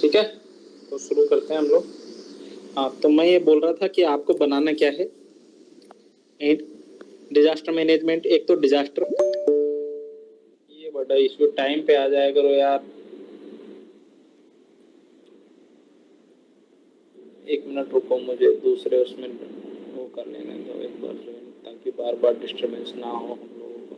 ठीक है, तो शुरू करते हैं हम लोग। हाँ, तो मैं ये बोल रहा था कि आपको बनाना क्या है, डिजास्टर मैनेजमेंट। एक तो डिजास्टर, ये बड़ा इश्यू, टाइम पे आ जाया करो यार। एक मिनट रुको, मुझे दूसरे उसमें वो कर लेने दो एक बार, ताकि बार बार डिस्टरबेंस ना हो हम लोगों को।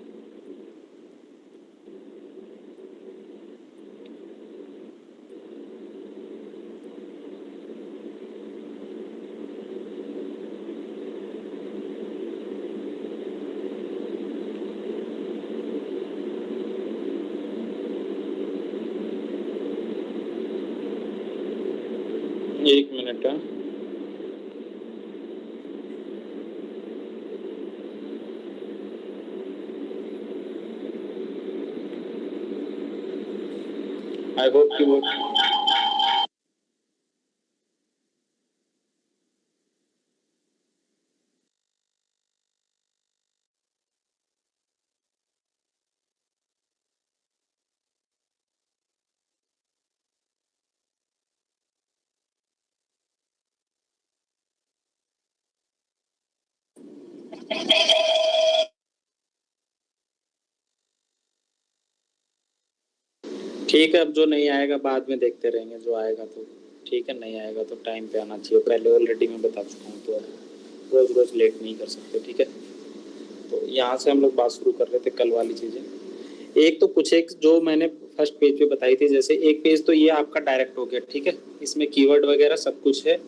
एक मिनट है। आई होप कि वो ठीक है। अब जो नहीं आएगा बाद में देखते रहेंगे, जो आएगा तो ठीक है, नहीं आएगा तो टाइम पे आना चाहिए। पहले ऑलरेडी मैं बता चुका हूँ, तो रोज रोज लेट नहीं कर सकते, ठीक है। तो यहाँ से हम लोग बात शुरू कर रहे थे कल वाली चीजें। एक तो कुछ एक जो मैंने फर्स्ट पेज पे बताई थी, जैसे एक पेज तो ये आपका डायरेक्ट हो गया, ठीक है। इसमें कीवर्ड वगैरह सब कुछ है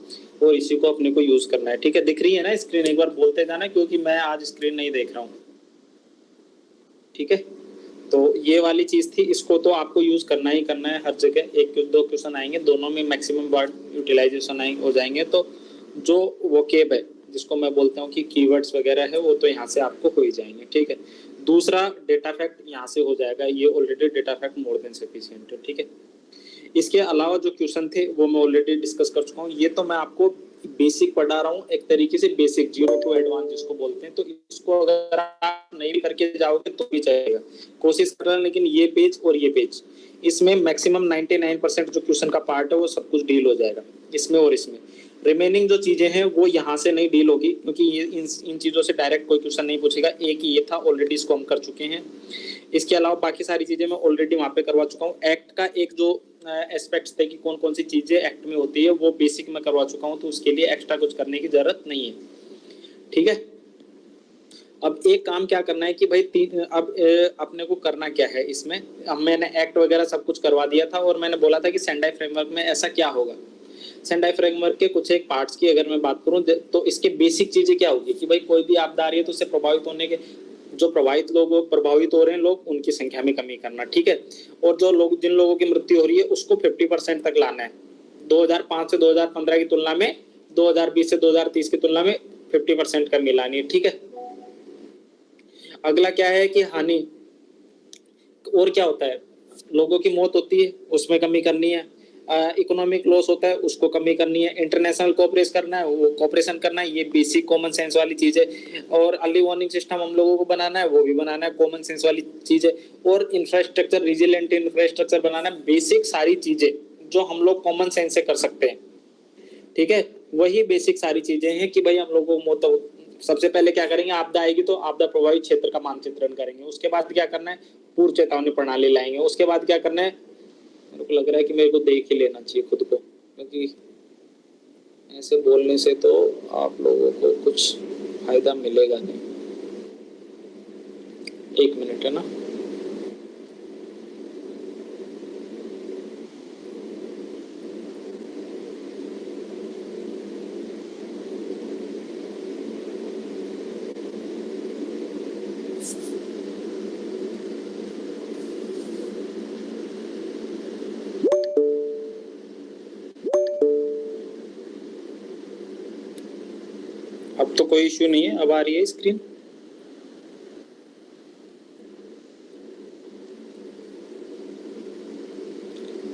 और इसी को अपने को यूज करना है, ठीक है। दिख रही है ना स्क्रीन? एक बार बोलते जाना, क्योंकि मैं आज स्क्रीन नहीं देख रहा हूँ, ठीक है। तो ये वाली चीज थी, इसको तो आपको यूज करना ही करना है हर जगह। एक दो क्वेश्चन आएंगे, दोनों में मैक्सिमम वर्ड यूटिलाइजेशन हो जाएंगे। तो जो वोकेब है, जिसको मैं बोलता हूँ कि कीवर्ड्स वगैरह है, वो तो यहाँ से आपको हो ही जाएंगे, ठीक है। दूसरा, डेटा फैक्ट यहाँ से हो जाएगा, ये already data fact more than sufficient है, ठीक है। इसके अलावा जो क्वेश्चन थे वो मैं ऑलरेडी डिस्कस कर चुका हूँ। ये तो मैं आपको बेसिक पढ़ा रहा हूँ, एक तरीके से बेसिक, जीरो टू एडवांस जिसको बोलते हैं। तो इसको अगर आप नहीं करके जाओगे तो भी चलेगा, कोशिश करना। लेकिन ये पेज और ये पेज, इसमें मैक्सिमम 99% जो क्वेश्चन का पार्ट है वो सब कुछ डील हो जाएगा इसमें। और इसमें रिमेनिंग जो चीजें हैं वो यहाँ से नहीं डील होगी, क्योंकि ये इन चीजों से डायरेक्ट कोई क्वेश्चन नहीं पूछेगा। एक ही ये था, ऑलरेडी इसको हम कर चुके हैं। इसके अलावा बाकी सारी चीजें मैं ऑलरेडी वहां पे करवा चुका हूँ। एक्ट का एक जो एस्पेक्ट्स थे कि कौन कौन सी चीजें एक्ट में होती है, वो बेसिक में करवा चुका हूँ, तो उसके लिए एक्स्ट्रा कुछ करने की जरूरत नहीं है, ठीक है। अब एक काम क्या करना है कि भाई अब अपने को करना क्या है इसमें। अब मैंने एक्ट वगैरह सब कुछ करवा दिया था, और मैंने बोला था कि सेंडाई फ्रेमवर्क में ऐसा क्या होगा। सेंडाई फ्रेमवर्क के कुछ एक पार्ट्स की अगर मैं बात करूं, तो इसके बेसिक चीजें क्या होगी कि भाई कोई भी आपदा आ रही है तो उससे प्रभावित होने के जो प्रभावित हो रहे हैं लोग, उनकी संख्या में कमी करना, ठीक है। और जो लोग, जिन लोगों की मृत्यु हो रही है, उसको 50% तक लाना है। 2005 से 2015 की तुलना में, 2020 से 2030 की तुलना में 50% कमी लानी है, ठीक है। अगला क्या है कि हानि, और क्या होता है, लोगों की मौत होती है, उसमें कमी करनी है। इकोनॉमिक लॉस होता है, उसको कमी करनी है। इंटरनेशनल कोऑपरेशन करना है, वो कोऑपरेशन करना है, ये बेसिक कॉमन सेंस वाली चीज है। और अर्ली वार्निंग सिस्टम हम लोगों को बनाना है, वो भी बनाना है, कॉमन सेंस वाली चीज है। और इंफ्रास्ट्रक्चर, रिजिलेंट इंफ्रास्ट्रक्चर बनाना है, बेसिक सारी चीजें जो हम लोग कॉमन सेंस से कर सकते हैं, ठीक है। वही बेसिक सारी चीजें हैं कि भाई हम लोगों को सबसे पहले क्या करेंगे, आपदा आएगी तो आपदा प्रभावित क्षेत्र का मानचित्रण करेंगे। उसके बाद क्या करना है, पूर्व चेतावनी प्रणाली लाएंगे। उसके बाद क्या करना है, मेरे को लग रहा है कि मेरे को देख ही लेना चाहिए खुद को, क्योंकि ऐसे बोलने से तो आप लोगों को कुछ फायदा मिलेगा नहीं। एक मिनट है ना। अब तो कोई इश्यू नहीं है, अब आ रही है स्क्रीन।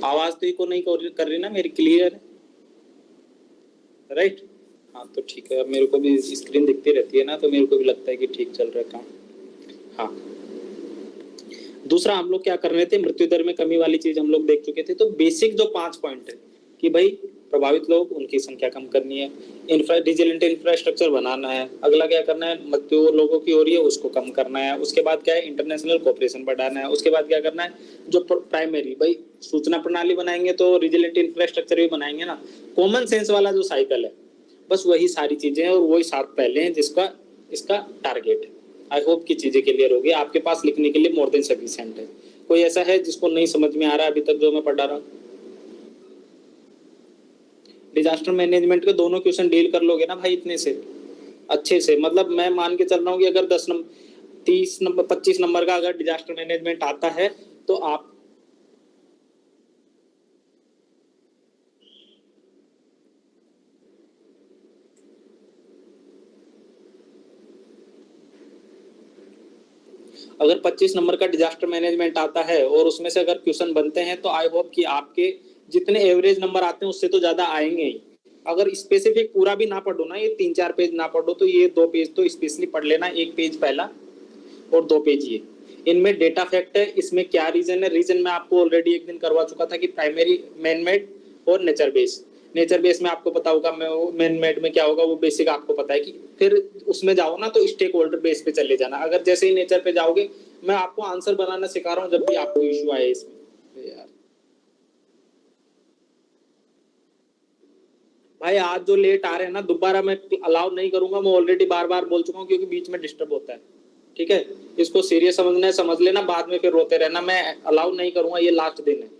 आवाज तो इको नहीं कर रही ना मेरी, क्लियर है, राइट? हाँ तो ठीक है। अब मेरे को भी स्क्रीन दिखती रहती है ना, तो मेरे को भी लगता है कि ठीक चल रहा है काम। हाँ, दूसरा हम लोग क्या कर रहे थे, मृत्यु दर में कमी वाली चीज हम लोग देख चुके थे। तो बेसिक जो 5 पॉइंट है, कि भाई प्रभावित लोग उनकी संख्या कम करनी है, डिजिटल इंफ्रास्ट्रक्चर बनाना है, अगला क्या करना है, मृत्यु लोगों की हो रही है उसको कम करना है, उसके बाद क्या है, इंटरनेशनल कोऑपरेशन बढ़ाना है, उसके बाद क्या करना है, जो प्राइमरी भाई सूचना प्रणाली बनाएंगे तो रिजिलेंट इंफ्रास्ट्रक्चर भी बनाएंगे ना, कॉमन सेंस वाला जो साइकिल है, बस वही सारी चीजें हैं और वही 7 पहले हैं जिसका इसका टारगेट है। आई होप की चीजें क्लियर होगी, आपके पास लिखने के लिए मोर देन सफिशिएंट है। कोई ऐसा है जिसको नहीं समझ में आ रहा है अभी तक जो मैं पढ़ा रहा हूँ? डिजास्टर मैनेजमेंट के दोनों क्वेश्चन डील कर लोगे ना भाई इतने से अच्छे से, मतलब मैं मान के चल रहा हूँ कि अगर 10 नंबर 30 नंबर 25 नंबर का अगर डिजास्टर मैनेजमेंट आता है तो आप अगर 25 नंबर का डिजास्टर मैनेजमेंट आता है और उसमें से अगर क्वेश्चन बनते हैं तो आई होप कि आपके जितने एवरेज नंबर आते हैं उससे तो ज्यादा आएंगे ही। अगर स्पेसिफिक पूरा भी ना पढ़ो ना, ये 3-4 पेज ना पढ़ो तो ये 2 पेज तो स्पेशली पढ़ लेना, 1 पेज पहला और 2 पेज ये। इनमें डेटा फैक्ट है, इसमें क्या रीजन है, रीजन मैं आपको ऑलरेडी एक दिन करवा चुका था कि प्राइमरी मैन मेड और नेचर बेस। नेचर बेस में आपको पता होगा, मैन मेड में क्या होगा वो बेसिक आपको पता है कि फिर उसमें जाओ ना तो स्टेक होल्डर बेस पे चले जाना। अगर जैसे ही नेचर पे जाओगे, मैं आपको आंसर बनाना सिखा रहा हूँ जब भी आपको इश्यू आए इसमें। यार भाई आज जो लेट आ रहे हैं ना दोबारा मैं अलाउ नहीं करूंगा, मैं ऑलरेडी बार बार बोल चुका हूँ क्योंकि बीच में डिस्टर्ब होता है। ठीक है, इसको सीरियस समझना है समझ लेना, बाद में फिर रोते रहना, मैं अलाउ नहीं करूंगा, ये लास्ट दिन है।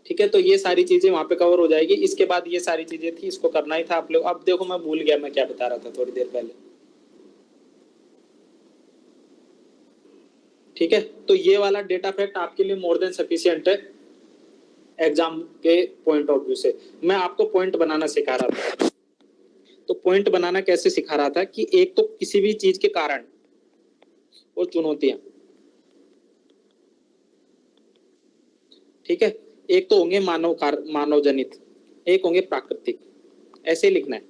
ठीक है, तो ये सारी चीजें वहां पे कवर हो जाएगी। इसके बाद ये सारी चीजें थी, इसको करना ही था आप लोग। अब देखो मैं भूल गया मैं क्या बता रहा था थोड़ी देर पहले। ठीक है, तो ये वाला डेटा फैक्ट आपके लिए मोर देन सफिशिएंट है एग्जाम के पॉइंट ऑफ व्यू से। मैं आपको पॉइंट बनाना सिखा रहा था। तो पॉइंट बनाना कैसे सिखा रहा था कि एक तो किसी भी चीज के कारण और चुनौतियां, ठीक है, एक तो होंगे मानव जनित, एक होंगे प्राकृतिक, ऐसे लिखना है।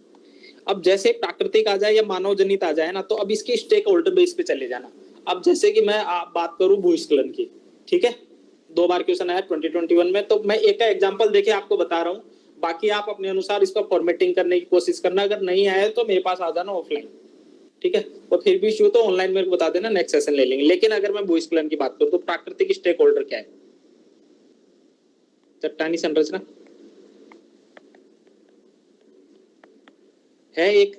अब जैसे प्राकृतिक आ जाए या मानव जनित आ जाए ना, तो अब इसके स्टेक होल्डर बेस पे चले जाना। अब जैसे कि मैं बात करूं भूस्खलन की, ठीक है, 2 बार क्वेश्चन आया 2021 में, तो मैं एक का एग्जांपल देके आपको बता रहा हूं, बाकी आप अपने अनुसार इसका फॉर्मेटिंग करने की कोशिश करना। अगर नहीं आया तो मेरे पास आ जाना ऑफलाइन, ठीक है, और फिर भी इश्यू तो ऑनलाइन मेरे को बता देना, नेक्स्ट सेशन ले लेंगे। लेकिन अगर मैं भूस्खलन की बात करूं तो प्राकृतिक स्टेक होल्डर क्या है? चट्टानी संरचना है एक,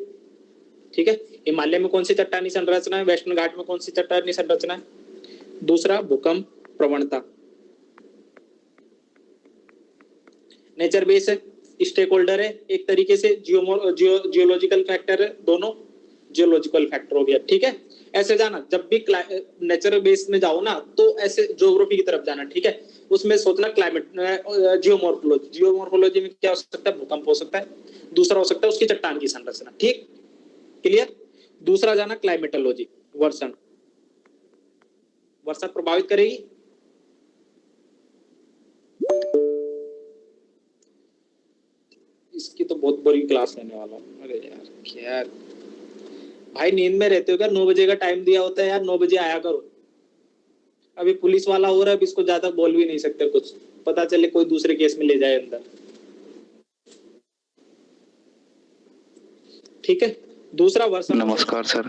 ठीक है, हिमालय में कौन सी चट्टानी संरचना है, वेस्टर्न घाट में कौन सी चट्टानी संरचना है। दूसरा भूकंप प्रवणता, नेचर बेस है, स्टेक होल्डर है एक तरीके से, जियोलॉजिकल फैक्टर है, दोनों जियोलॉजिकल फैक्टर हो गया। ठीक है, ऐसे जाना जब भी नेचर बेस में जाओ ना तो ऐसे ज्योग्राफी की तरफ जाना। ठीक है, उसमें सोचना क्लाइमेट, जियोमॉर्फोलॉजी, जियोमॉर्फोलॉजी में क्या हो सकता है, भूकंप हो सकता है, दूसरा हो सकता है उसकी चट्टान की संरचना। ठीक, क्लियर। दूसरा जाना क्लाइमेटोलॉजी, वर्षण, वर्षा प्रभावित करेगी। इसकी तो बहुत बड़ी क्लास लेने वाला हूँ। अरे यार क्या भाई, नींद में रहते हो क्या? 9 बजे का टाइम दिया होता है यार, 9 बजे आया करो। अभी पुलिस वाला हो रहा है, अब इसको ज्यादा बोल भी नहीं सकते, कुछ पता चले कोई दूसरे केस में ले जाए अंदर। ठीक है, दूसरा वर्षा। नमस्कार सर।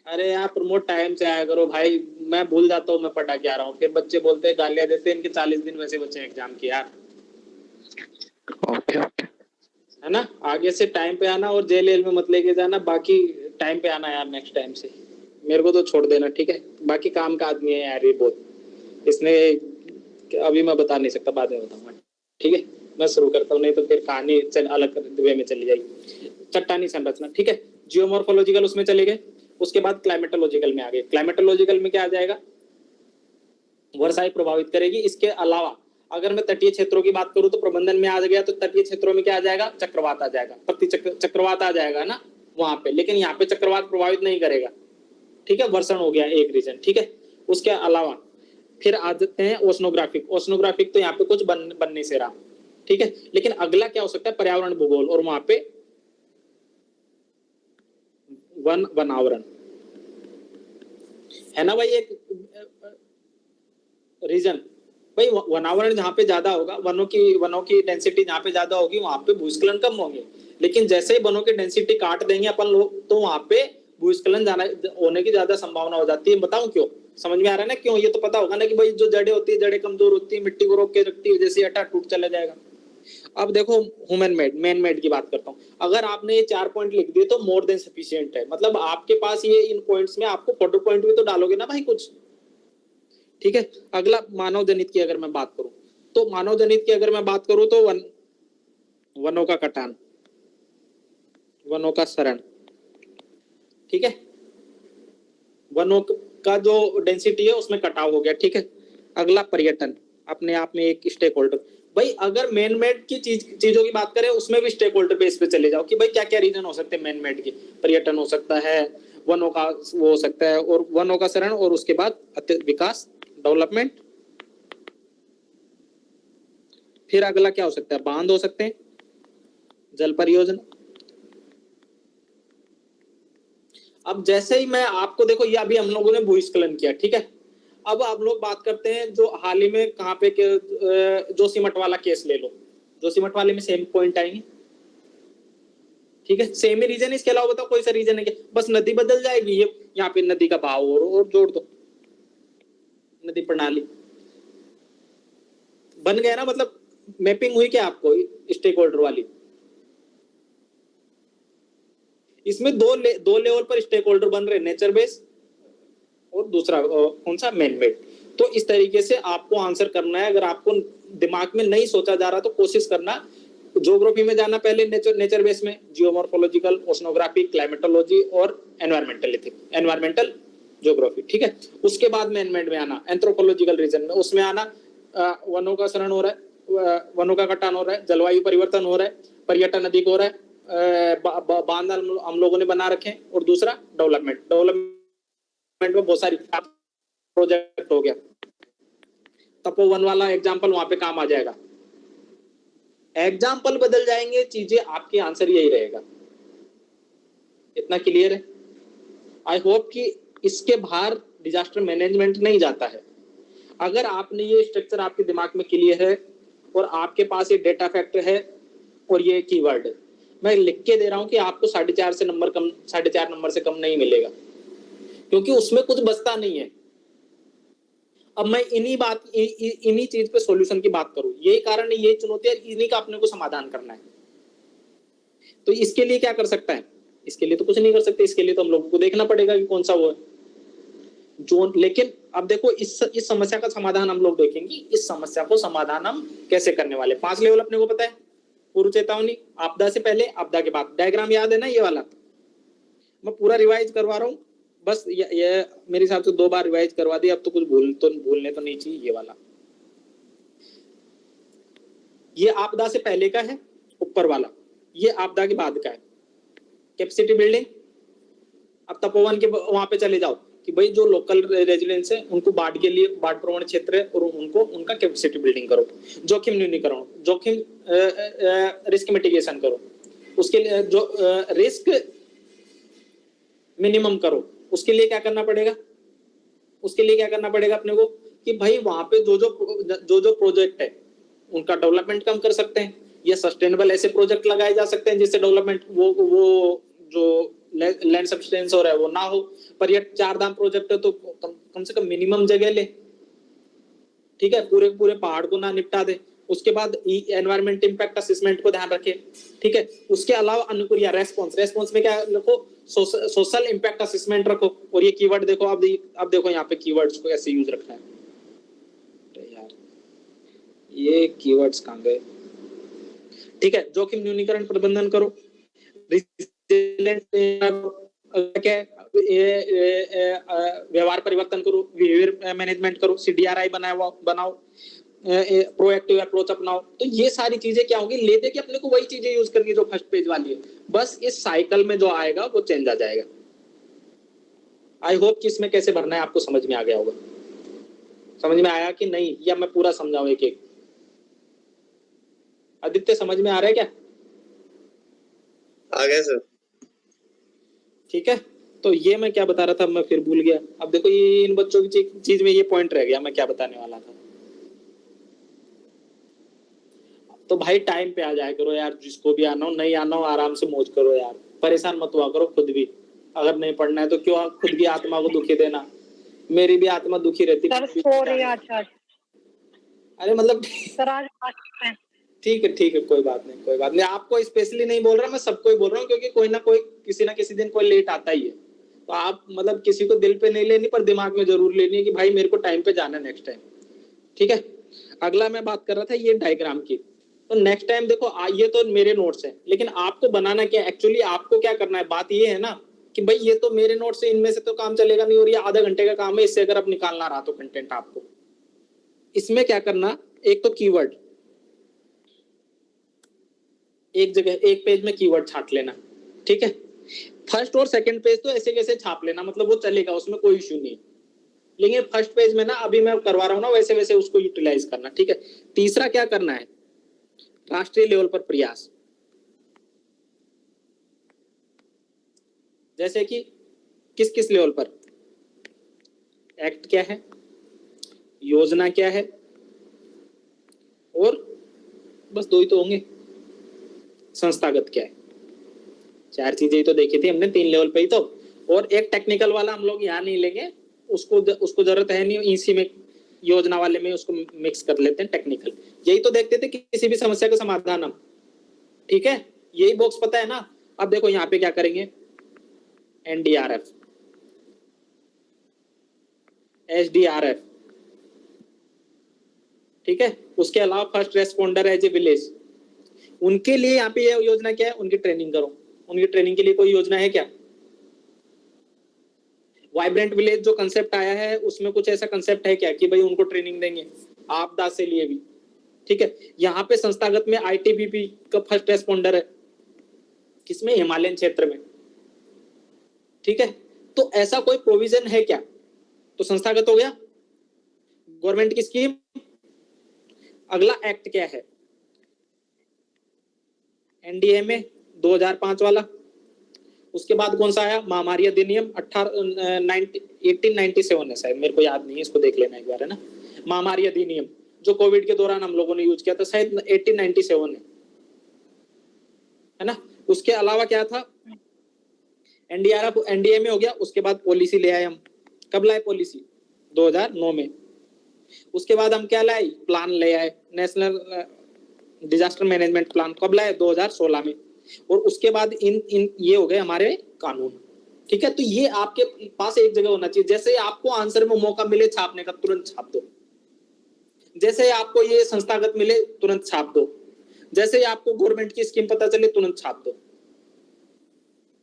अरे यार प्रमोट टाइम से आया करो भाई, मैं भूल जाता हूँ मैं पढ़ा के आ रहा हूँ, फिर बच्चे बोलते हैं गालियां देते हैं, इनके 40 दिन वैसे बच्चे एग्जाम के यार। ओके ओके, है ना, आगे से टाइम पे आना और जेल में मत लेके जाना, बाकी टाइम पे आना यार नेक्स्ट टाइम से। मेरे को तो छोड़ देना, ठीक है, बाकी काम का आदमी है यार ये बहुत, इसने अभी मैं बता नहीं सकता, बाद में बताऊंगा। ठीक है, मैं शुरू करता हूँ, नहीं तो फिर कहानी अलग वे में चली जाएगी। चट्टानी संरचना, ठीक है, जियोमॉर्फोलॉजिकल उसमें चले गए। उसके बाद क्लाइमेटोलॉजिकल में आ गए। क्लाइमेटोलॉजिकल में क्या आ जाएगा, वर्षाएं प्रभावित करेगी। इसके अलावा अगर मैं तटीय क्षेत्रों की बात करूं तो प्रबंधन में आ गया, तो तटीय क्षेत्रों में क्या आ जाएगा, चक्रवात आ जाएगा, चक्रवात आ जाएगा ना वहां पे, लेकिन यहाँ पे चक्रवात प्रभावित नहीं करेगा। ठीक है, वर्षण हो गया एक रीजन। ठीक है, उसके अलावा फिर आ जाते हैं ओशनोग्राफिक। ओशनोग्राफिक तो यहाँ पे कुछ बन नहीं से रहा। ठीक है, लेकिन अगला क्या हो सकता है, पर्यावरण भूगोल, और वहां पे वनावरण है ना भाई, एक रीजन। भाई वनावरण जहाँ पे ज्यादा होगा, वनों की डेंसिटी जहाँ पे ज्यादा होगी वहां पे भूस्खलन कम होंगे, लेकिन जैसे ही वनों की डेंसिटी काट देंगे अपन लोग तो वहां पे भूस्खलन जाना होने की ज्यादा संभावना हो जाती है। बताऊं क्यों? समझ में आ रहा है ना क्यों? ये तो पता होगा ना कि भाई जो जड़ें होती है, जड़ें कमजोर होती है, मिट्टी को रोक के रखती है, जैसे अटा टूट चला जाएगा। अब देखो ह्यूमन मेड, मैन मेड की बात करता हूँ। अगर आपने ये 4 पॉइंट लिख दिए तो मोर देन सफिशिएंट है। मतलब आपके पास ये इन पॉइंट्स में आपको कॉन्टर पॉइंट भी तो डालोगे ना भाई कुछ, ठीक है। अगला मानव जनित की अगर मैं बात करूं, तो मानव जनित की अगर मैं बात करूं तो वनों का कटान, वनों का शरण, ठीक है। वनों का जो डेंसिटी है उसमें कटाव हो गया, ठीक है। अगला पर्यटन, अपने आप में एक स्टेक होल्डर। भाई अगर मैन मेड की चीजों की बात करें उसमें भी स्टेक होल्डर बेस पे चले जाओ कि भाई क्या क्या रीजन हो सकते हैं मैन मेड के। पर्यटन हो सकता है, वनों का वो हो सकता है, और वनों का शरण, और उसके बाद विकास, डेवलपमेंट। फिर अगला क्या हो सकता है? बांध हो सकते हैं, जल परियोजना। अब जैसे ही मैं आपको देखो, ये अभी हम लोगों ने भूस्खलन किया, ठीक है। अब आप लोग बात करते हैं जो हाल ही में कहाँ पे जोशीमठ वाला केस ले लो। जोशीमठ वाले में सेम पॉइंट आएंगे, ठीक है। सेम ही रीजन, इसके अलावा बताओ कोई सा रीजन है क्या? बस नदी बदल जाएगी, ये यहाँ पे नदी का बहाव और जोड़ दो, नदी प्रणाली बन गया ना। मतलब मैपिंग हुई क्या आपको स्टेक होल्डर वाली? इसमें दो लेवल पर स्टेक होल्डर बन रहे, नेचर बेस और दूसरा कौन सा? Man made. तो इस तरीके से आपको आंसर करना है। अगर आपको दिमाग में नहीं सोचा जा रहा तो कोशिश करना ज्योग्राफी में जाना पहले, नेचर बेस में जियोमॉर्फोलॉजिकल, ओशनोग्राफी, क्लाइमेटोलॉजी और एनवायरमेंटल ज्योग्राफी, ठीक है। उसके बाद मैन मेड में आना, एंथ्रोपोलॉजिकल रीजन में, उसमें आना वनों का शरण हो रहा है, वनों का कटान हो रहा है, जलवायु परिवर्तन हो रहा है, पर्यटन अधिक हो रहा है, बांध हम लोगों ने बना रखे हैं, और दूसरा डेवलपमेंट में बहुत सारी प्रोजेक्ट हो गया। तपोवन वाला एग्जाम्पल वहां पे काम आ जाएगा। एग्जाम्पल बदल जाएंगे, चीजें आपके आंसर यही रहेगा। इतना क्लियर है? आई होप कि इसके बाहर डिजास्टर मैनेजमेंट नहीं जाता है। अगर आपने ये स्ट्रक्चर आपके दिमाग में क्लियर है और आपके पास ये डेटा फैक्टर है और ये कीवर्ड है, मैं लिख के दे रहा हूं कि आपको 4.5 से नंबर कम, 4.5 नंबर से कम नहीं मिलेगा, क्योंकि उसमें कुछ बचता नहीं है। अब मैं इन्हीं चीज पे सॉल्यूशन की बात करूं, यही कारण है, यही चुनौती है, इन्हीं का अपने को समाधान करना है। तो इसके लिए क्या कर सकता है? इसके लिए तो कुछ नहीं कर सकते, इसके लिए तो हम लोगों को देखना पड़ेगा कि कौन सा वो है जोन। लेकिन अब देखो इस समस्या का समाधान हम लोग देखेंगे, इस समस्या को समाधान हम कैसे करने वाले। 5 लेवल अपने को पता है, पूर्व चेतावनी, आपदा से पहले, आपदा के बाद। डायग्राम याद है ना ये वाला? मैं पूरा रिवाइज करवा रहा हूँ, बस ये मेरे हिसाब से 2 बार रिवाइज करवा दी, अब तो कुछ भूलने तो नहीं चाहिए। ये वाला, ये आपदा से पहले का है, ऊपर वाला ये आपदा के बाद का है, कैपेसिटी बिल्डिंग। अब तपोवन के वहां पे चले जाओ कि भाई जो लोकल रेजिडेंट्स है उनको बाढ़ के लिए, बाढ़ प्रवण क्षेत्र है, और उनका कैपेसिटी बिल्डिंग करो, जोखिम न्यूनीकरण, जोखिम रिस्क मिटिगेशन करो, उसके लिए जो रिस्क मिनिमम करो। उसके लिए क्या करना पड़ेगा? उसके लिए क्या करना पड़ेगा अपने को कि भाई वहां पे जो प्रोजेक्ट है उनका डेवलपमेंट कम कर सकते हैं, या सस्टेनेबल ऐसे प्रोजेक्ट लगाए जा सकते हैं जिससे डेवलपमेंट वो जो लैंड सब्सटेंस हो रहा है वो ना हो। पर ये 4 धाम प्रोजेक्ट है तो कम से कम मिनिमम जगह ले, ठीक है, पूरे पूरे पहाड़ को ना निपटा दे। उसके बाद एनवायरमेंट इंपैक्ट असेसमेंट को ध्यान रखे, ठीक है। उसके अलावा अनुक्रिया, रेस्पॉन्स में क्या रखो? सोशल इंपैक्ट असेसमेंट रखो। और ये कीवर्ड देखो, अब देखो यहाँ पे कीवर्ड्स को ऐसे यूज रखना है। यार ये कीवर्ड्स कहाँ गए? ठीक है, जोखिम न्यूनीकरण प्रबंधन करो, क्या व्यवहार परिवर्तन करो, बिहेवियर मैनेजमेंट करो, CDRI बनाओ, प्रोएक्टिव अप्रोच अपनाओ। तो ये सारी चीजें क्या होंगी? ले दे के अपने को वही चीजें यूज करनी जो फर्स्ट पेज वाली है, बस इस साइकिल में जो आएगा वो चेंज आ जाएगा। आई होप कि इसमें कैसे भरना है आपको समझ में आ गया होगा। समझ में आया कि नहीं, या मैं पूरा समझाऊं एक एक? आदित्य समझ में आ रहा है क्या? आ गया सर। ठीक है, तो ये मैं क्या बता रहा था, मैं फिर भूल गया। अब देखो ये इन बच्चों की चीज में ये पॉइंट रह गया, मैं क्या बताने वाला था। तो भाई टाइम पे आ जाया करो यार, जिसको भी आना हो, नहीं आना हो आराम से मौज करो यार, परेशान मत हुआ करो खुद भी। अगर नहीं पढ़ना है तो क्यों खुद की आत्मा को दुखी देना, मेरी भी आत्मा दुखी रहती सर सॉरी आज अरे मतलब सर आज में ठीक है कोई बात नहीं, कोई बात नहीं, आपको स्पेशली नहीं बोल रहा, मैं सबको ही बोल रहा हूँ, क्योंकि कोई ना किसी दिन कोई लेट आता ही है। तो आप मतलब किसी को दिल पे नहीं लेनी, पर दिमाग में जरूर लेनी है कि भाई मेरे को टाइम पे जाना है नेक्स्ट टाइम। ठीक है, अगला मैं बात कर रहा था ये डायग्राम की। तो नेक्स्ट टाइम देखो, ये तो मेरे नोट्स हैं, लेकिन आपको बनाना क्या एक्चुअली, आपको क्या करना है, बात ये है ना कि भाई ये तो मेरे नोट्स है, इनमें से तो काम चलेगा नहीं, और ये आधा घंटे का काम है, इससे अगर आप निकालना रहा तो कंटेंट आपको, इसमें क्या करना, एक तो कीवर्ड, एक जगह एक पेज में कीवर्ड छाट लेना। ठीक है, फर्स्ट और सेकंड पेज तो ऐसे कैसे छाप लेना, मतलब वो चलेगा, उसमें कोई इश्यू नहीं, लेकिन फर्स्ट पेज में ना अभी मैं करवा रहा हूँ ना, वैसे वैसे उसको यूटिलाइज करना। ठीक है, तीसरा क्या करना है, राष्ट्रीय लेवल पर प्रयास, जैसे कि किस किस लेवल पर, एक्ट क्या है, योजना क्या है, और बस दो ही तो होंगे, संस्थागत क्या है। चार चीजें ही तो देखी थी हमने 3 लेवल पे ही तो, और एक टेक्निकल वाला हम लोग यहाँ नहीं लेंगे, उसको जरूरत है नहीं, इसी में योजना वाले में उसको मिक्स कर लेते हैं टेक्निकल। यही तो देखते थे कि किसी भी समस्या का समाधान हम, ठीक है, यही बॉक्स पता है ना। अब देखो यहाँ पे क्या करेंगे, एनडीआरएफ, एसडीआरएफ, ठीक है, उसके अलावा first responder as a village, उनके लिए यहाँ पे ये योजना क्या है, उनकी ट्रेनिंग करो। उनकी ट्रेनिंग के लिए कोई योजना है क्या, वाइब्रेंट विलेज जो कंसेप्ट आया है उसमें कुछ ऐसा कंसेप्ट है क्या कि भाई उनको ट्रेनिंग देंगे आपदा से लिए भी। ठीक है, यहाँ पे संस्थागत में आईटीबीपी का फर्स्ट रेस्पॉन्डर है, किसमें, हिमालयन क्षेत्र में। ठीक है, तो ऐसा कोई प्रोविजन है क्या, तो संस्थागत हो गया, गवर्नमेंट की स्कीम। अगला एक्ट क्या है, एनडीएमए 2005 वाला। उसके बाद कौन सा आया, महामारी अधिनियम 1897 है शायद, मेरे को याद नहीं है, इसको देख लेना एक बार, है ना। महामारी अधिनियम जो कोविड के दौरान हम लोगों ने यूज किया था, शायद 1897 है ना। उसके अलावा क्या था, एनडीआरएफ, एनडीएमए हो गया। उसके बाद पॉलिसी ले आए हम, कब लाए पॉलिसी, 2009 में। उसके बाद हम क्या लाए, प्लान ले आए, नेशनल डिजास्टर मैनेजमेंट प्लान, कब लाए, 2016 में। और उसके बाद इन ये हो गए हमारे कानून। ठीक है, तो ये आपके पास एक जगह होना चाहिए, जैसे आपको आंसर में मौका मिले छापने का तुरंत छाप दो, जैसे आपको ये संस्थागत मिले तुरंत छाप दो, जैसे आपको गवर्नमेंट की स्कीम पता चले तुरंत छाप दो।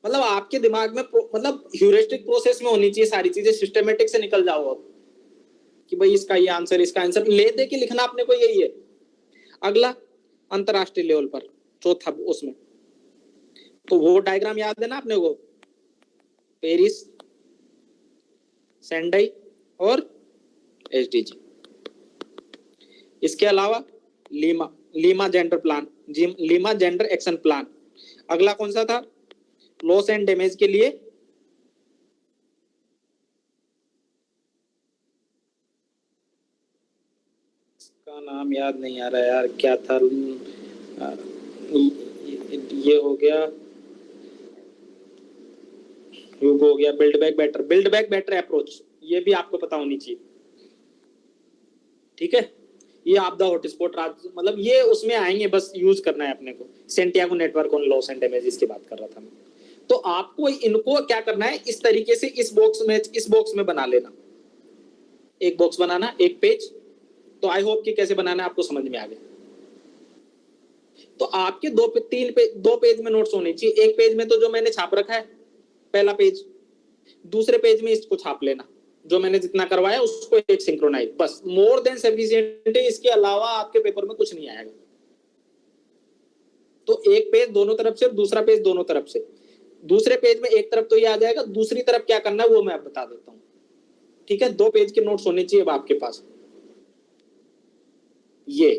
मतलब आपके दिमाग में मतलब ह्यूरिस्टिक प्रोसेस में होनी चाहिए सारी चीजें, सिस्टमेटिक से निकल जाओ अब कि भाई इसका ये आंसर, इसका आंसर ले दे के लिखना अपने को, यही है। अगला अंतरराष्ट्रीय लेवल पर चौथा, उसमें तो वो डायग्राम याद है ना अपने को, पेरिस, सेंडाई और एसडीजी। इसके अलावा Lima gender plan, Lima gender action plan. अगला कौन सा था, लॉस एंड डैमेज के लिए इसका नाम याद नहीं आ रहा यार, क्या था, ये हो गया, युग हो गया, बिल्ड बैक बेटर अप्रोच, ये भी आपको पता होनी चाहिए। ठीक है, ये आपदा हॉटस्पॉट राज्य, मतलब ये उसमें आएंगे, बस यूज करना है अपने को। Santiago network on loss and damage की बात कर रहा था मैं। तो आपको इनको क्या करना है, इस तरीके से इस बॉक्स में बना लेना, एक बॉक्स बनाना, एक पेज। तो आई होप कि कैसे बनाना है आपको समझ में आ गया। तो आपके दो पेज में नोट्स होने चाहिए। एक पेज में तो जो मैंने छाप रखा है पहला पेज, दूसरे पेज में इसको छाप लेना, जो मैंने जितना करवाया उसको एक सिंक्रोनाइज, बस मोर देन सफिशिएंट है। इसके अलावा आपके पेपर में कुछ नहीं आएगा। तो एक पेज दोनों तरफ से, दूसरा पेज दोनों तरफ से। दूसरे पेज में एक तरफ तो ये आ जाएगा, दूसरी तरफ क्या करना है वो मैं अब बता देता हूं। ठीक है, 2 पेज के नोट्स होने चाहिए अब आपके पास। ये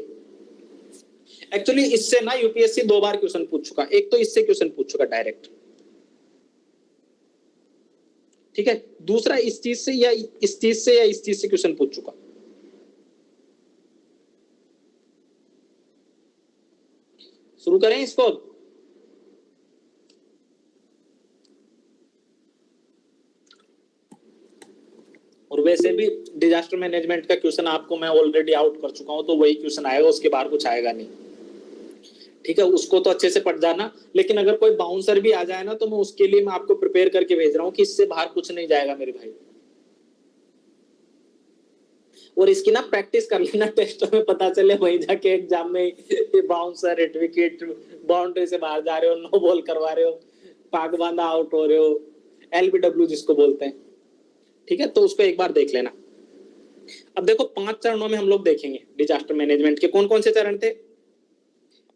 एक्चुअली इससे ना यूपीएससी 2 बार क्वेश्चन पूछ चुका, एक तो इससे क्वेश्चन पूछ चुका डायरेक्ट। ठीक है, दूसरा इस चीज से या इस चीज से या इस चीज से क्वेश्चन पूछ चुका। शुरू करें इसको। और वैसे भी डिजास्टर मैनेजमेंट का क्वेश्चन आपको मैं ऑलरेडी आउट कर चुका हूं, तो वही क्वेश्चन आएगा, उसके बाहर कुछ आएगा नहीं। ठीक है, उसको तो अच्छे से पढ़ जाना, लेकिन अगर कोई बाउंसर भी आ जाए ना, तो मैं उसके लिए मैं आपको प्रिपेयर करके भेज रहा हूँ कि इससे बाहर कुछ नहीं जाएगा मेरे भाई। और इसकी ना प्रैक्टिस कर लेना, टेस्ट में पता चले वहीं जाके एग्जाम में ये बाउंसर, विकेट, बाउंड्री से बाहर जा रहे हो, नो बॉल करवा रहे हो, पाक बांधा आउट हो रहे हो, एलबीडब्ल्यू जिसको बोलते हैं। ठीक है, तो उसको एक बार देख लेना। अब देखो 5 चरणों में हम लोग देखेंगे डिजास्टर मैनेजमेंट के। कौन कौन से चरण थे?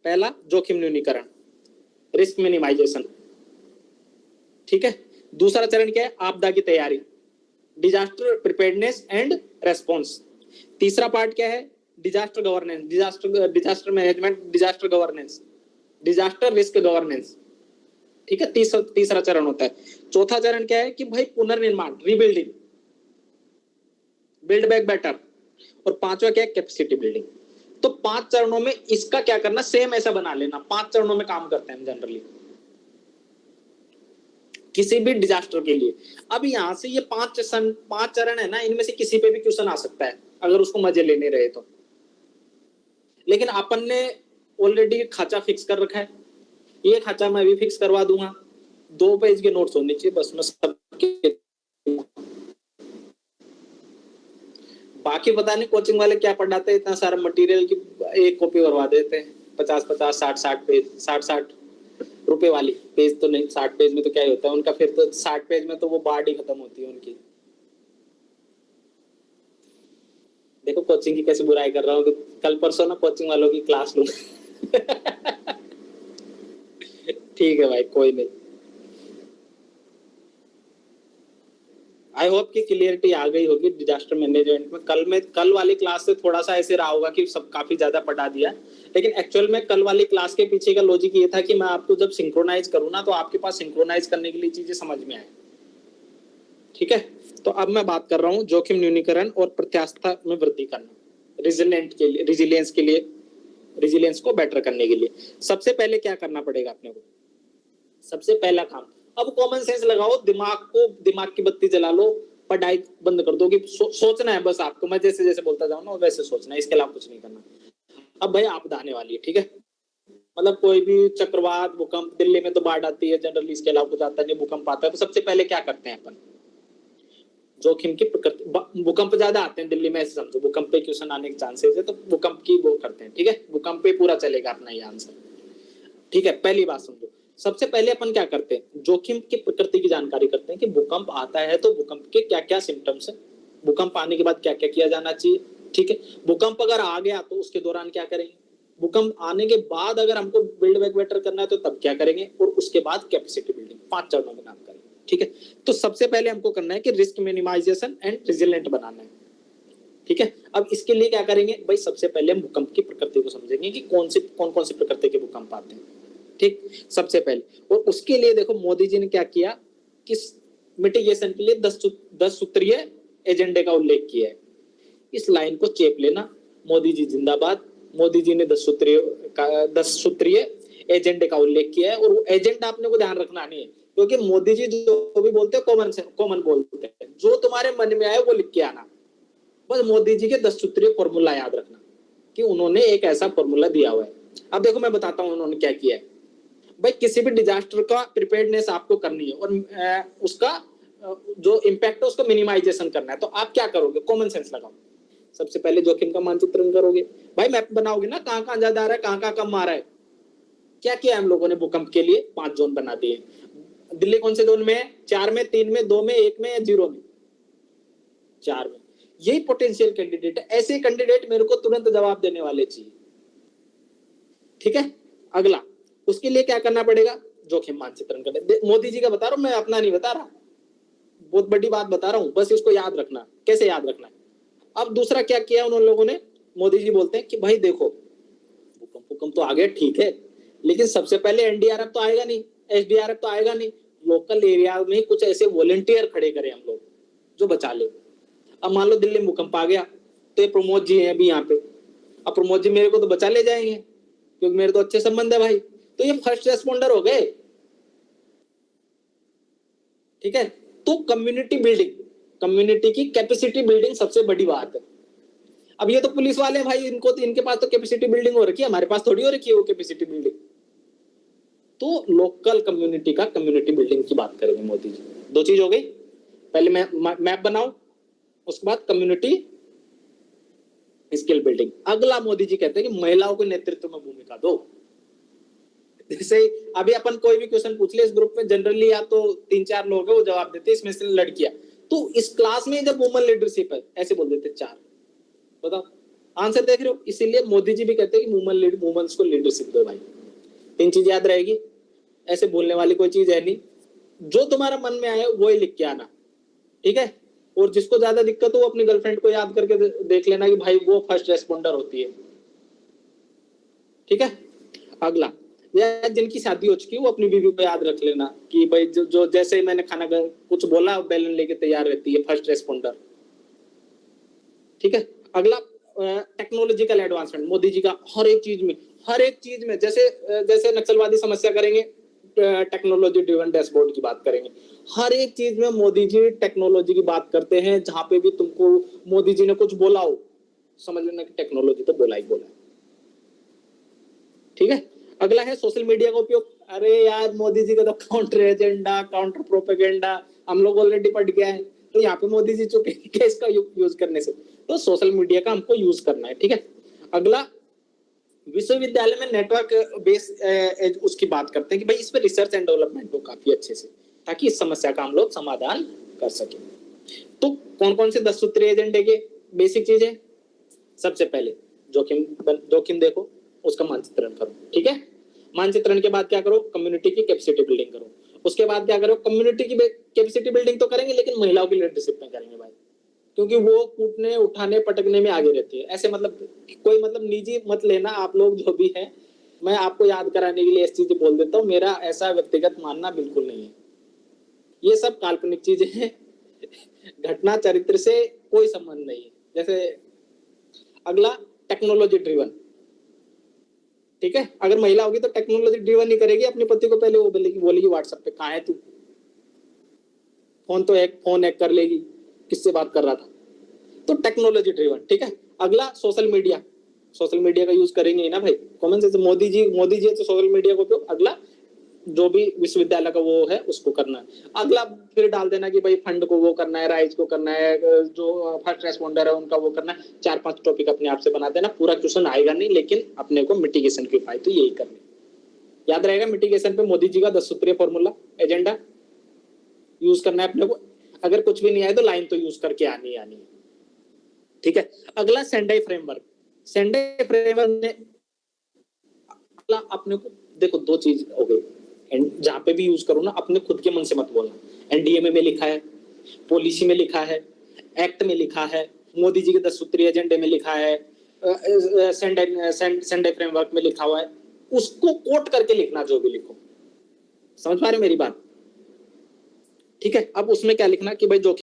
पहला जोखिम न्यूनीकरण, रिस्क मिनिमाइजेशन। ठीक है, दूसरा चरण क्या है? आपदा की तैयारी, डिजास्टर प्रिपेयर्डनेस एंड रेस्पॉन्स। तीसरा पार्ट क्या है? Disaster governance, disaster management, disaster governance, disaster risk governance. ठीक है, तीसरा चरण होता है। चौथा चरण क्या है कि भाई पुनर्निर्माण, रीबिल्डिंग, बिल्ड बैक बेटर। और पांचवा क्या है? Capacity building. तो 5 चरणों में इसका क्या करना, सेम ऐसा बना लेना। 5 चरणों में काम करते हैं हम जनरली किसी भी डिजास्टर के लिए। अब यहां से ये 5 चरण है ना, इनमें से किसी पे भी क्वेश्चन आ सकता है अगर उसको मजे लेने रहे तो। लेकिन अपन ने ऑलरेडी खाचा फिक्स कर रखा है, ये खाचा मैं भी फिक्स करवा दूंगा। 2 पेज के नोट्स होने चाहिए बस, मैं सबके। बाकी पता नहीं कोचिंग वाले क्या पढ़ाते हैं, इतना सारा मटेरियल की एक कॉपी भरवा देते हैं। 50-50, 60-60 पेज, 60-60 रुपए वाली पेज तो नहीं, 60 पेज में तो क्या ही होता है उनका, फिर तो 60 पेज में तो वो बाढ़ ही खत्म होती है उनकी। देखो कोचिंग की कैसे बुराई कर रहा हूँ, कल परसों ना कोचिंग वालों की क्लास लूंगा। ठीक है भाई, कोई नहीं। आई होप कि क्लियरिटी आ गई होगी डिजास्टर मैनेजमेंट में। कल वाली क्लास से थोड़ा सा ऐसे रहा होगा कि सब काफी ज्यादा पढ़ा दिया, लेकिन एक्चुअल में कल वाली क्लास के पीछे का लॉजिक ये था कि मैं आपको जब सिंक्रोनाइज करूँ ना, तो आपके पास सिंक्रोनाइज करने के लिए चीजें समझ में आए। ठीक है, तो अब मैं बात कर रहा हूँ जोखिम न्यूनीकरण और प्रत्यास्थता में वृद्धि करना, रिजिलियंस के लिए, रिजिलियंस को बेटर करने के लिए। सबसे पहले क्या करना पड़ेगा अपने को? सबसे पहला काम, अब कॉमन सेंस लगाओ, दिमाग की बत्ती जला लो, पढ़ाई बंद कर दो कि सोचना है बस आपको। मैं जैसे जैसे बोलता जाऊं ना वैसे सोचना है, इसके अलावा कुछ नहीं करना। अब भाई आपदा आने वाली है, ठीक है, मतलब कोई भी चक्रवात, भूकंप, दिल्ली में तो बाढ़ आती है जनरली, इसके अलावा कुछ आता नहीं, भूकंप आता है। तो सबसे पहले क्या करते हैं अपन? जोखिम की प्रकृति, भूकंप ज्यादा आते हैं दिल्ली में, ऐसे समझो भूकंप पे क्वेश्चन आने के चांसेस है, तो भूकंप की वो करते हैं। ठीक है, भूकंप पे पूरा चलेगा अपना ये आंसर। ठीक है, पहली बात समझो, सबसे पहले अपन क्या करते हैं? जोखिम की प्रकृति की जानकारी करते हैं कि भूकंप आता है तो भूकंप के क्या क्या सिम्टम्स है, भूकंप आने के बाद क्या क्या किया जाना चाहिए। ठीक है, भूकंप अगर आ गया तो उसके दौरान क्या करेंगे, भूकंप आने के बाद अगर हमको बिल्ड बैक बेटर करना है तो तब क्या करेंगे, और उसके बाद कैपेसिटी बिल्डिंग। 5 चरणों में काम करेंगे। ठीक है, तो सबसे पहले हमको करना है कि रिस्क मिनिमाइजेशन एंड रेजिलिएंट बनाना है। ठीक है, अब इसके लिए क्या करेंगे भाई? सबसे पहले हम भूकंप की प्रकृति को समझेंगे कि कौन कौन सी प्रकृति के भूकंप आते हैं। ठीक, सबसे पहले। और उसके लिए देखो मोदी जी ने क्या किया कि मिटिगेशन के लिए 10 सूत्रीय एजेंडे का उल्लेख किया है। इस लाइन को चेप लेना, मोदी जी जिंदाबाद। मोदी जी ने 10 सूत्रीय एजेंडे का उल्लेख किया है, और वो एजेंडा आपने को ध्यान रखना नहीं है, क्योंकि मोदी जी जो भी बोलते हैं कॉमन बोलते हैं, जो तुम्हारे मन में आए वो लिख के आना। बस मोदी जी के 10 सूत्रीय फॉर्मूला याद रखना कि उन्होंने एक ऐसा फॉर्मूला दिया हुआ है। अब देखो मैं बताता हूँ उन्होंने क्या किया है। भाई किसी भी डिजास्टर का प्रिपेयर्डनेस आपको करनी है, और उसका जो इम्पैक्ट है उसको मिनिमाइजेशन करना है, तो आप क्या करोगे? कॉमन सेंस लगाओ। सबसे पहले जोखिम का मानचित्रण करोगे, भाई मैप बनाओगे ना, कहाँ कहाँ ज्यादा आ रहा है, कहाँ कहाँ कम आ रहा है। क्या किया हम लोगों ने? भूकंप के लिए 5 जोन बना दिए। दिल्ली कौन से जोन में है? 4 में, 3 में, 2 में, 1 में या 0 में? 4 में। यही पोटेंशियल कैंडिडेट है, ऐसे कैंडिडेट मेरे को तुरंत जवाब देने वाले चाहिए। ठीक है, अगला उसके लिए क्या करना पड़ेगा? जोखिम मानचित्रण करना। मोदी जी का बता रहा हूं मैं, अपना नहीं बता रहा, बहुत बड़ी बात बता रहा हूं, बस इसको याद रखना। कैसे याद रखना है? अब दूसरा क्या किया उन लोगों ने? मोदी जी बोलते हैं कि भाई देखो भूकंप तो आ गया, ठीक है, लेकिन सबसे पहले एनडीआरएफ तो आएगा नहीं, एसडीआरएफ तो आएगा नहीं, लोकल एरिया में कुछ ऐसे वॉलंटियर खड़े करें हम लोग जो बचा ले। अब मान लो दिल्ली में भूकंप आ गया, तो ये प्रमोद जी है अभी यहाँ पे, अब प्रमोद जी मेरे को तो बचा ले जाएंगे, क्योंकि मेरे तो अच्छे संबंध है भाई। तो ये फर्स्ट रेस्पॉन्डर हो गए, ठीक है। तो कम्युनिटी बिल्डिंग, कम्युनिटी की कैपेसिटी बिल्डिंग सबसे बड़ी बात है। अब ये तो पुलिस वाले हैं भाई, इनको तो, इनके पास तो कैपेसिटी बिल्डिंग हो रखी है, हमारे पास थोड़ी हो रखी है वो कैपेसिटी बिल्डिंग। तो लोकल कम्युनिटी का कम्युनिटी बिल्डिंग की बात करेंगे मोदी जी। दो चीज हो गई, पहले मैप बनाओ, उसके बाद कम्युनिटी स्किल बिल्डिंग। अगला मोदी जी कहते हैं कि महिलाओं को नेतृत्व में भूमिका दो। जैसे अभी अपन कोई भी क्वेश्चन पूछ ले इस ग्रुप में, जनरली या तो 3-4 लोग हैं वो जवाब देते हैं, इसमें से लड़कियां। तो इस क्लास में जब वुमन लीडरशिप है ऐसे बोल देते 4, बताओ आंसर देख रहे हो। इसीलिए मोदी जी भी कहते हैं कि वुमेन्स को लीडरशिप दो भाई। 3 चीज याद रहेगी, ऐसे बोलने वाली कोई चीज है नहीं, जो तुम्हारा मन में आए वो ही लिख के आना, ठीक है। और जिसको ज्यादा दिक्कत हो वो अपनी गर्लफ्रेंड को याद करके देख लेना कि भाई वो फर्स्ट रेस्पॉन्डर होती है, ठीक है। अगला, या जिनकी शादी हो चुकी है वो अपनी बीवी को याद रख लेना कि भाई जो जैसे ही मैंने खाना कुछ बोला बैलन लेके तैयार रहती है, फर्स्ट रेस्पॉन्डर, ठीक है। अगला, टेक्नोलॉजिकल एडवांसमेंट मोदी जी का हर एक चीज में जैसे नक्सलवादी समस्या करेंगे, टेक्नोलॉजी ड्रिवन डैशबोर्ड की बात करेंगे। हर एक चीज में मोदी जी टेक्नोलॉजी की बात करते हैं। जहां पे भी तुमको मोदी जी ने कुछ बोला हो समझ लेना कि टेक्नोलॉजी तो बोला ही बोला, ठीक है। अगला है सोशल मीडिया का उपयोग। अरे यार मोदी जी का तो काउंटर एजेंडा, काउंटर प्रोपेगेंडा हम लोग ऑलरेडी पढ़ गया है, तो यहाँ पे मोदी जी चुके हैं इसका यूज करने से। तो सोशल मीडिया का हमको यूज करना है, ठीक है। अगला, विश्वविद्यालय में नेटवर्क बेस उसकी बात करते हैं कि भाई इस पर रिसर्च एंड डेवलपमेंट हो काफी अच्छे से, ताकि इस समस्या का हम लोग समाधान कर सके। तो कौन कौन से 10 सूत्रीय एजेंडे के बेसिक चीज है? सबसे पहले जोखिम देखो, उसका मानचित्रण करो, ठीक है। मानचित्रण के बाद क्या करो? कम्युनिटी की कैपेसिटी बिल्डिंग करो। उसके बाद क्या करो? कम्युनिटी की कैपेसिटी बिल्डिंग तो करेंगे लेकिन महिलाओं की लीडरशिप में करेंगे भाई, क्योंकि वो कूटने उठाने पटकने में आगे रहती है। ऐसे कोई निजी मत लेना आप लोग जो भी है, मैं आपको याद कराने के लिए ऐसी चीजें बोल देता हूँ, मेरा ऐसा व्यक्तिगत मानना बिल्कुल नहीं है। ये सब काल्पनिक चीजें हैं, घटना चरित्र से कोई संबंध नहीं है। जैसे अगला, टेक्नोलॉजी ड्रिवन, ठीक है। अगर महिला होगी तो टेक्नोलॉजी ड्रिवन ही करेगी। अपने पति को पहले वो बोलेगी व्हाट्सएप पे कहाँ है तू, फोन हैक कर लेगी, किससे बात कर रहा था। तो टेक्नोलॉजी ड्रिवन, ठीक है। अगला, सोशल मीडिया का यूज करेंगे ना भाई, कॉमन सेंस। मोदी जी है तो सोशल मीडिया को उपयोग। अगला, जो भी विश्वविद्यालय का वो है उसको करना है। अगला फिर डाल देना कि भाई फंड को वो करना है, राइज को करना है, जो फर्स्ट रेस्पॉन्डर है उनका वो करना है। 4-5 टॉपिक अपने आप से बना देना। पूरा क्वेश्चन आएगा नहीं, लेकिन अपने को मिटिगेशन के उपाय तो यही करने। याद रहेगा मिटिगेशन पे मोदी जी का 10 सूत्रीय फॉर्मूला एजेंडा यूज करना है अपने को। अगर कुछ भी नहीं आए तो लाइन तो यूज करके आनी है, ठीक है। अगला, सेंडाई फ्रेमवर्क ने अपने को देखो 2 चीज हो गई, जहां पे भी यूज करो ना अपने खुद के मन से मत बोलना। एनडीएमए में लिखा है, पॉलिसी में लिखा है, एक्ट में लिखा है, मोदी जी के 10 सूत्रीय एजेंडे में लिखा है, सेंडाई फ्रेमवर्क में लिखा हुआ है, उसको कोट करके लिखना जो भी लिखो। समझ पा रहे मेरी बात, ठीक है। अब उसमें क्या लिखना कि भाई जोखिम